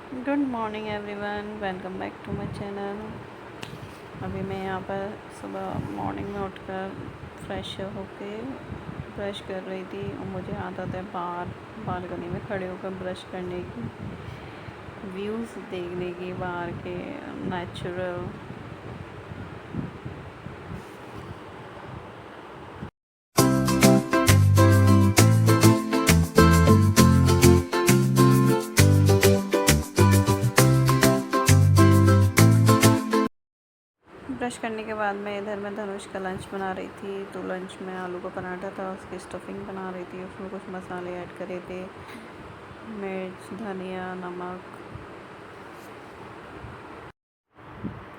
Good morning everyone, welcome back to my channel. अभी मैं यहाँ पर सुबह मॉर्निंग में उठकर फ्रेश होके ब्रश कर रही थी और मुझे आदत है बाहर बालकनी में खड़े होकर ब्रश करने की, व्यूज़ देखने की, बाहर के नेचुरल। ब्रश करने के बाद मैं इधर में धनुष का लंच बना रही थी। तो लंच में आलू का पराठा था, उसकी स्टफिंग बना रही थी। उसमें कुछ मसाले ऐड करे थे, मिर्च, धनिया, नमक।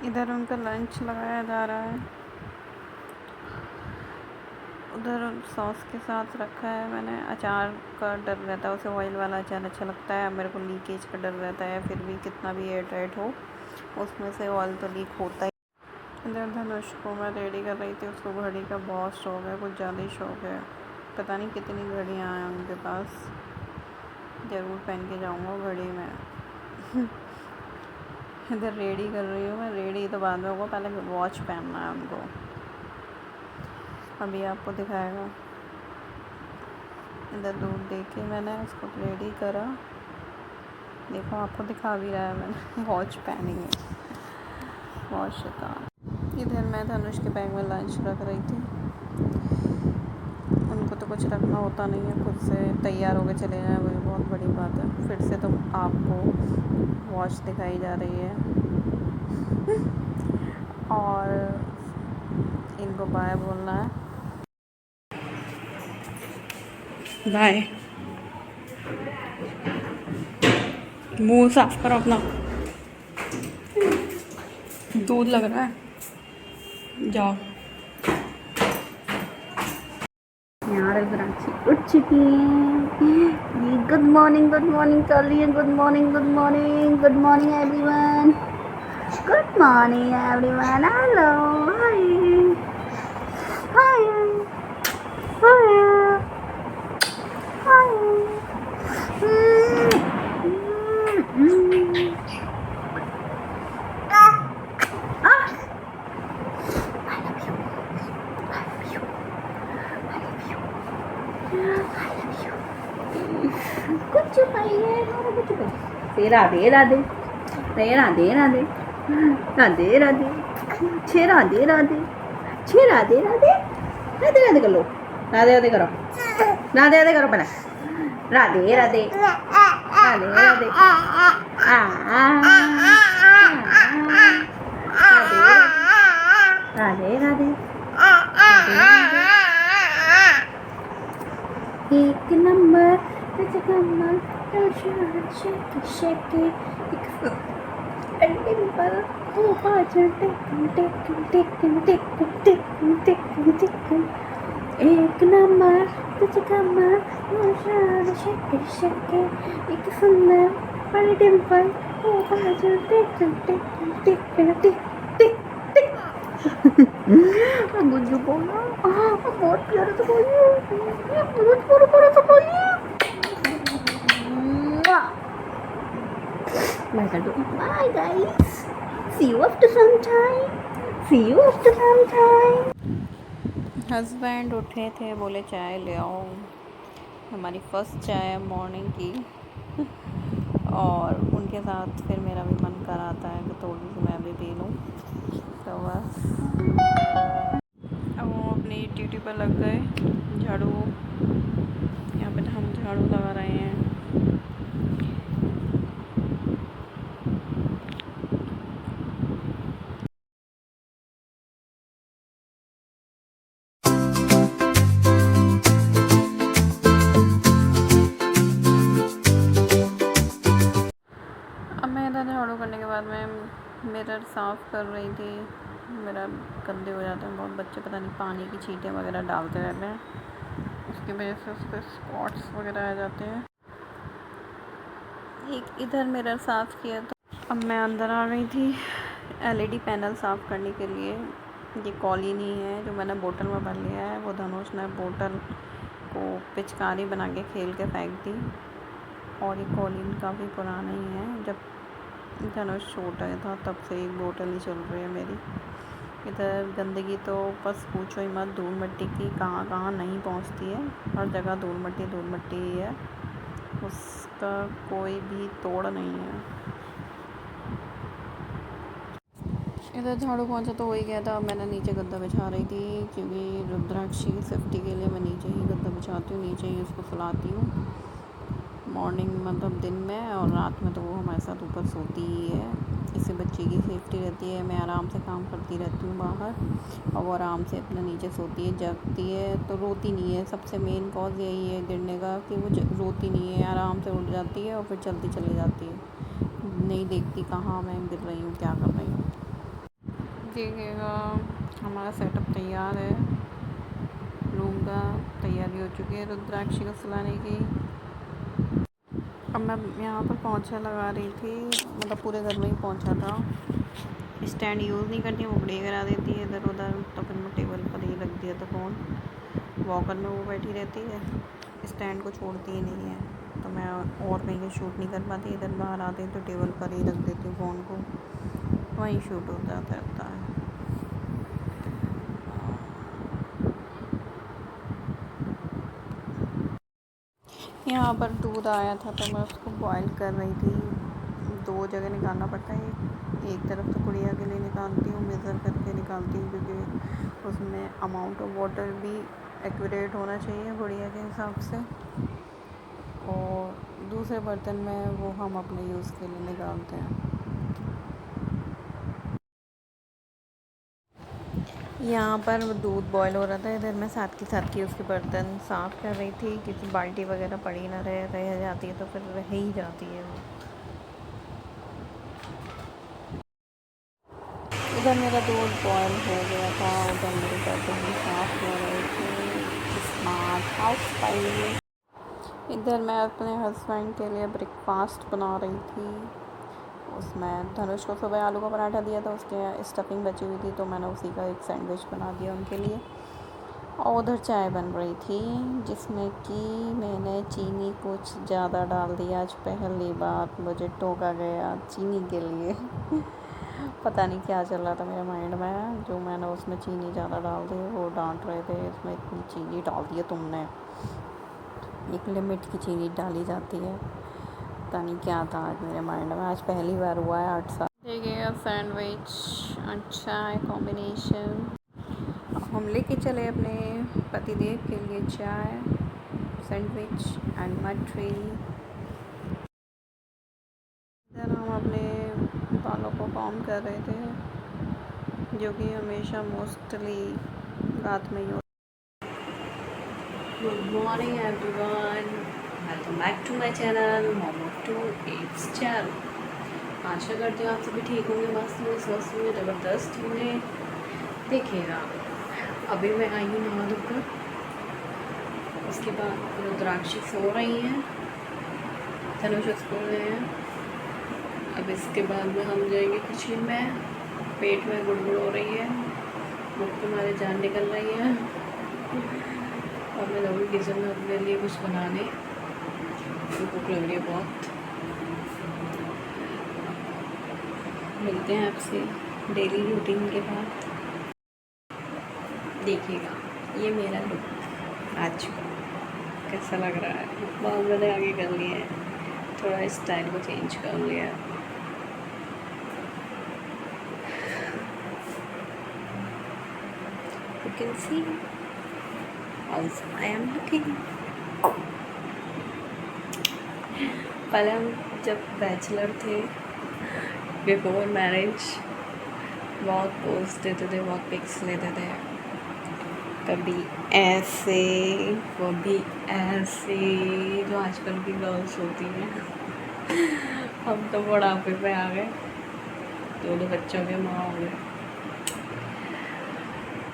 इधर उनका लंच लगाया जा रहा है। उधर सॉस के साथ रखा है मैंने। अचार का डर रहता है, उसे ऑयल वाला अचार अच्छा लगता है। मेरे को लीकेज का डर रहता है, फिर भी कितना भी एयर टाइट हो उसमें से ऑयल तो लीक होता ही। इधर धनुष को मैं रेडी कर रही थी। उसको घड़ी का बहुत शौक है, कुछ ज़्यादा ही शौक है। पता नहीं कितनी घड़ियाँ हैं उनके पास। ज़रूर पहन के जाऊँगा घड़ी में। इधर रेडी कर रही हूँ मैं। रेडी तो बाद में होगा, पहले वॉच पहनना है उनको। अभी आपको दिखाएगा। इधर दूध दे के मैंने उसको रेडी करा। देखो आपको दिखा भी रहा है मैंने। वॉच पहनी है, बहुत शैतान। इधर मैं धनुष के बैग में लंच रख रही थी। उनको तो कुछ रखना होता नहीं है, खुद से तैयार होकर चले जाए, वही बहुत बड़ी बात है। फिर से तो आपको वॉच दिखाई जा रही है। और इनको बाय बोलना है। बाय। मुंह साफ करो अपना, दूध लग रहा है। जाओ। यार रुद्राक्षी उठ चुकी है। गुड मॉर्निंग कर रही है। Good morning everyone. Good morning everyone. Hello, hi hi hi कुछ पाइए, कुछ पाइए। राधे राधे, राधे राधे, राधे राधे, छे राधे राधे, छे राधे राधे, राधे राधे कर लो। राधे राधे करो, राधे राधे करो पहले। राधे राधे, राधे राधे, राधे राधे, एक नंबर एक नंबर तुझे कमर, एक सुंदर बड़ी डिम्पल, गुज्जू बोला बहुत प्यारा तो बोलिए, बहुत बड़ा तो बोलिए। Bye guys, see you after some time. Husband उठे थे, बोले चाय ले आओ। हमारी फर्स्ट चाय है मॉर्निंग की। और उनके साथ फिर मेरा भी मन कर आता है कि थोड़ी सी मैं भी पी लूँ। तो बस अब वो अपनी ड्यूटी पर लग गए। झाड़ू, यहाँ पे हम झाड़ू लगा रहे हैं। अब मैं इधर झाड़ू करने के बाद मैं मिरर साफ़ कर रही थी। मेरा गंदे हो जाते हैं बहुत। बच्चे पता नहीं पानी की छींटें वगैरह डालते रहते हैं, उसकी वजह से उस पर स्पॉट्स वगैरह आ जाते हैं। एक इधर मिरर साफ़ किया। तो अब मैं अंदर आ रही थी एलईडी पैनल साफ़ करने के लिए। ये कॉलिनी है जो मैंने बोतल में भर लिया है। वो धनुष ने बोतल को पिचकारी बना के खेल के फेंक दी। और ये कॉलिन काफ़ी पुराना ही है। जब धनुष छोटा था तब से एक बोतल ही चल रही है मेरी। इधर गंदगी तो बस पूछो ही मत, धूल मिट्टी की कहाँ कहाँ नहीं पहुँचती है, हर जगह धूल मिट्टी ही है, उसका कोई भी तोड़ नहीं है। इधर झाड़ू पोंछा तो हो ही गया था। मैंने नीचे गद्दा बिछा रही थी क्योंकि रुद्राक्षी की सेफ्टी के लिए मैं नीचे ही गद्दा बिछाती हूँ, नीचे ही उसको सुलाती हूँ मॉर्निंग मतलब दिन में, और रात में तो वो हमारे साथ ऊपर सोती ही है। इससे बच्ची की सेफ्टी रहती है, मैं आराम से काम करती रहती हूँ बाहर और वो आराम से अपना नीचे सोती है, जगती है तो रोती नहीं है। सबसे मेन कॉज यही है गिरने का कि वो रोती नहीं है, आराम से उठ जाती है और फिर चलती चली जाती है, नहीं देखती कहाँ मैं गिर रही हूँ क्या कर रही हूँ। देखिएगा हमारा सेटअप तैयार है, रूम का तैयारी हो चुकी है रुद्राक्षी को सुलाने की। अब मैं यहाँ पर पोंछा लगा रही थी, मतलब पूरे घर में ही पोंछा था। स्टैंड यूज़ नहीं करती, वो बड़ी करा देती है इधर उधर, तो फिर मैं टेबल पर ही रख दिया था फ़ोन। वॉकर में वो बैठी रहती है, स्टैंड को छोड़ती ही नहीं है, तो मैं और कहीं शूट नहीं कर पाती। इधर बाहर आते तो टेबल पर ही रख देती हूँ फ़ोन को, वहीं शूट हो जाता रहता है। यहाँ पर दूध आया था तो मैं उसको बॉईल कर रही थी। 2 जगह निकालना पड़ता है, एक तरफ तो गुड़िया के लिए निकालती हूँ, मेज़र करके निकालती हूँ क्योंकि उसमें अमाउंट ऑफ वाटर भी एक्यूरेट होना चाहिए गुड़िया के हिसाब से, और दूसरे बर्तन में वो हम अपने यूज़ के लिए निकालते हैं। यहाँ पर दूध बॉयल हो रहा था, इधर मैं साथ के साथ की उसके बर्तन साफ़ कर रही थी क्योंकि बाल्टी वगैरह पड़ी ना रह जाती है तो फिर रह ही जाती है वो। इधर मेरा दूध बॉयल हो गया था, उधर मेरे बर्तन भी साफ़ हो रहे थे। Smart house file. इधर मैं अपने हस्बैंड के लिए ब्रेकफास्ट बना रही थी। उसमें धनुष को सुबह आलू का पराठा दिया था, उसके स्टफिंग बची हुई थी तो मैंने उसी का एक सैंडविच बना दिया उनके लिए। और उधर चाय बन रही थी जिसमें कि मैंने चीनी कुछ ज़्यादा डाल दिया। आज पहली बार मुझे टोका गया चीनी के लिए पता नहीं क्या चल रहा था मेरे माइंड में, जो मैंने उसमें चीनी ज़्यादा डाल दी। वो डांट रहे थे इसमें इतनी चीनी डाल दी है तुमने, एक लिमिट की चीनी डाली जाती है। पता नहीं क्या था आज मेरे माइंड में, आज पहली बार हुआ है 8 साल। देखिए सैंडविच अच्छा है कॉम्बिनेशन। हम लेके चले अपने पतिदेव के लिए चाय, सैंडविच एंड मटरी। इधर हम अपने बालों को कॉम कर रहे थे जो कि हमेशा मोस्टली रात में ही। Good morning everyone, welcome back to my channel mom of two eights channel. आशा करती हूँ आप सभी ठीक होंगे, मस्त होंगे, स्वस्थ होंगे, ज़बरदस्त होंगे। देखिएगा अभी मैं आई हूँ नहा धोकर, उसके बाद रुद्राक्षी सो रही हैं, धनुष स्कूल गए हैं। अब इसके बाद में हम जाएंगे किचन में, पेट में गुड़गुड़ हो रही है, मुख पे हमारे जान निकल रही है और मैं लगूँगी किचन में अपने लिए कुछ बनाने, तो भूख लग रही है बहुत। मिलते हैं आपसे डेली रूटीन के बाद। देखिएगा ये मेरा लुक आज का कैसा लग रहा है। बाल मैंने आगे कर लिए हैं, थोड़ा स्टाइल को चेंज कर लिया। You can see how I am looking. पहले हम जब बैचलर थे बिफोर मैरिज बहुत पोस्ट देते थे, बहुत पिक्स लेते थे, कभी ऐसे कभी ऐसे जो आजकल की गर्ल्स होती हैं। हम तो बुढ़ापे पे आ गए, 2 बच्चों के माँ हो गए।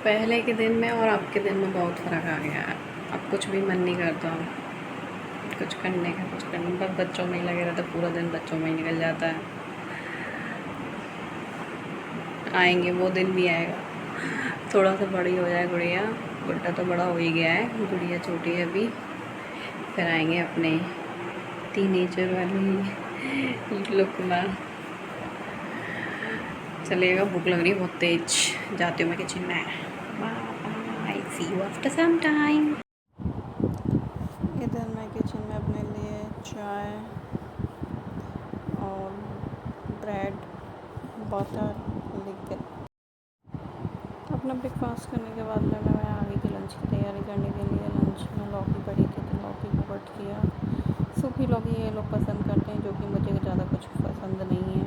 पहले के दिन में और अब के दिन में बहुत फ़र्क आ गया है। अब कुछ भी मन नहीं करता कुछ करने का, कुछ करने बस बच्चों में ही लगे रहता, पूरा दिन बच्चों में ही निकल जाता है। आएंगे वो दिन भी आएगा, थोड़ा सा बड़ी हो जाए गुड़िया, गुड्डा तो बड़ा हो ही गया है, गुड़िया छोटी है अभी, फिर आएंगे अपने टीनेजर वाली लुक में। चलिएगा, भूख लग रही है बहुत तेज। जाती हूँ मैं किचन में। Bye, see you after some time. इधर मैं किचन में अपने लिए चाय और ब्रेड, बटर लेके अपना ब्रेकफास्ट करने के बाद में मैं आगे की लंच की तैयारी करने के लिए, लंच में लौकी पड़ी थी तो लौकी को कट किया। सूखी लौकी ये लोग पसंद करते हैं, जो कि मुझे ज़्यादा कुछ पसंद नहीं है।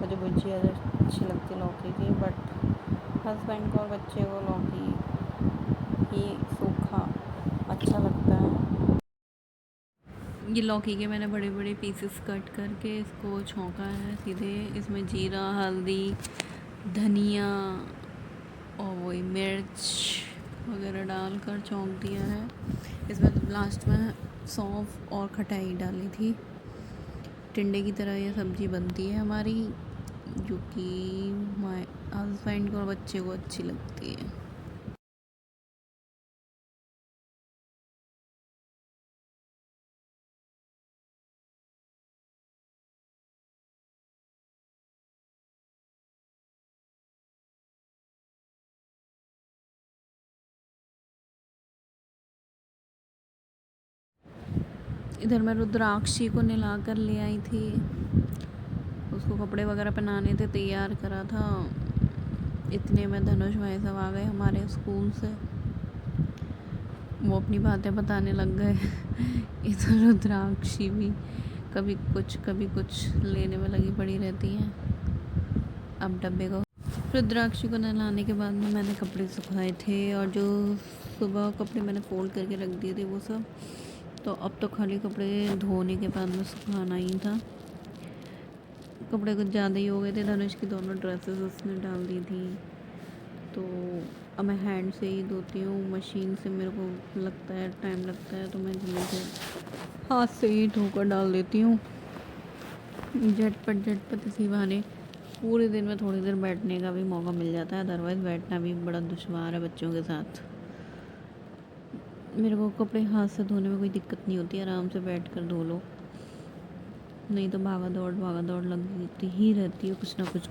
मुझे भुजिया अच्छी लगती लौकी की, बट हस्बैंड को और बच्चे को लौकी ही सूखा अच्छा लगता है। ये लौकी के मैंने बड़े बड़े पीसेस कट करके इसको छौंका है सीधे। इसमें जीरा, हल्दी, धनिया और वही मिर्च वगैरह डालकर छौंक दिया है। इसमें लास्ट में सौंफ और खटाई डाली थी। टिंडे की तरह ये सब्ज़ी बनती है हमारी, जो कि माय हस्बैंड को और बच्चे को अच्छी लगती है। इधर मैं रुद्राक्षी को नहला कर ले आई थी, उसको कपड़े वगैरह पहनाने थे, तैयार करा था। इतने में धनुष भाई साहब आ गए हमारे स्कूल से। वो अपनी बातें बताने लग गए। इधर रुद्राक्षी भी कभी कुछ लेने में लगी पड़ी रहती हैं। अब डब्बे को रुद्राक्षी को नहलाने के बाद में मैंने कपड़े सुखाए थे, और जो सुबह कपड़े मैंने फोल्ड करके रख दिए थे वो सब, तो अब तो खाली कपड़े धोने के बाद में सुखाना ही था। कपड़े कुछ ज़्यादा ही हो गए थे, धनुष की दोनों ड्रेसेस उसने डाल दी थी, तो अब मैं हैंड से ही धोती हूँ। मशीन से मेरे को लगता है टाइम लगता है, तो मैं जल्दी से हाथ से ही धोकर डाल देती हूँ। झटपट इसी बहाने पूरे दिन में थोड़ी देर बैठने का भी मौका मिल जाता है, अदरवाइज़ बैठना भी बड़ा दुश्वार है बच्चों के साथ। मेरे को कपड़े हाथ से धोने में कोई दिक्कत नहीं होती, आराम से बैठ कर धो लो। नहीं तो भागा दौड़ लगती ही रहती है, कुछ ना कुछ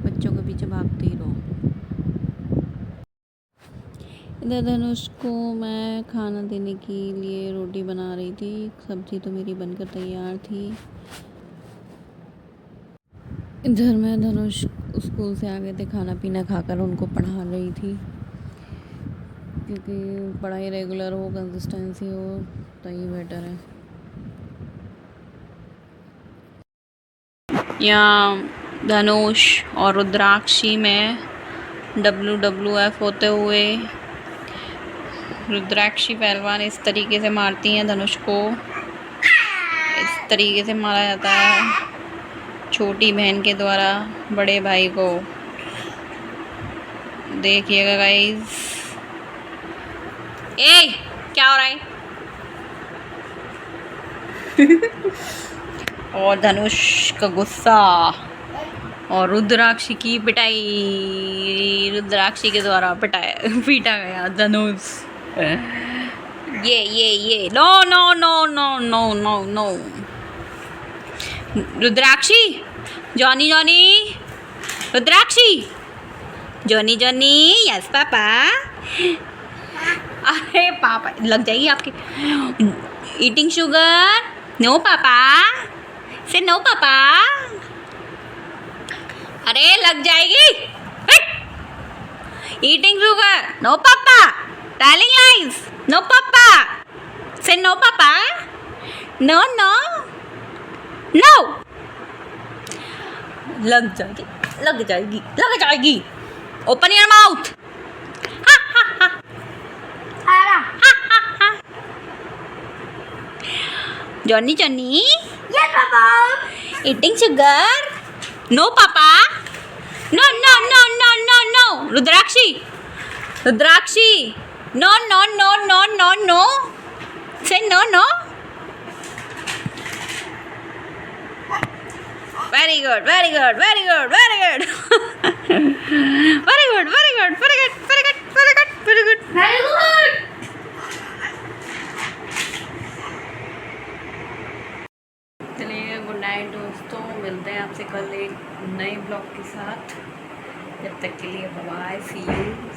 बच्चों के पीछे भागते ही रहो। इधर धनुष को मैं खाना देने के लिए रोटी बना रही थी, सब्जी तो मेरी बनकर तैयार थी। इधर मैं धनुष स्कूल से आ गए थे, खाना पीना खाकर उनको पढ़ा रही थी, क्योंकि पढ़ाई रेगुलर हो, कंसिस्टेंसी हो तो ही बेटर है। यहाँ धनुष और रुद्राक्षी में WWF होते हुए रुद्राक्षी पहलवान इस तरीके से मारती हैं धनुष को। इस तरीके से मारा जाता है छोटी बहन के द्वारा बड़े भाई को। देखिएगा गाइस। ए क्या हो रहा है? और धनुष का गुस्सा और रुद्राक्षी की पिटाई। रुद्राक्षी के द्वारा पीटा गया धनुष। ये no no no no no no no. Rudrakshi, Johnny Rudrakshi, Johnny yes papa. अरे पापा लग जाएगी आपके। Eating sugar, no papa, say no पापा। अरे लग जाएगी। Eating sugar, no papa. Telling lies, no papa, say no papa. No no no. लग जाएगी। Open your mouth. Johnny Yes, Papa. eating sugar, no papa, no Rudrakshi, no, say no. Very good. Very good. चलिए good night दोस्तों, मिलते हैं आपसे कल एक नए ब्लॉग के साथ। जब तक के लिए बाय बाय, सी यू।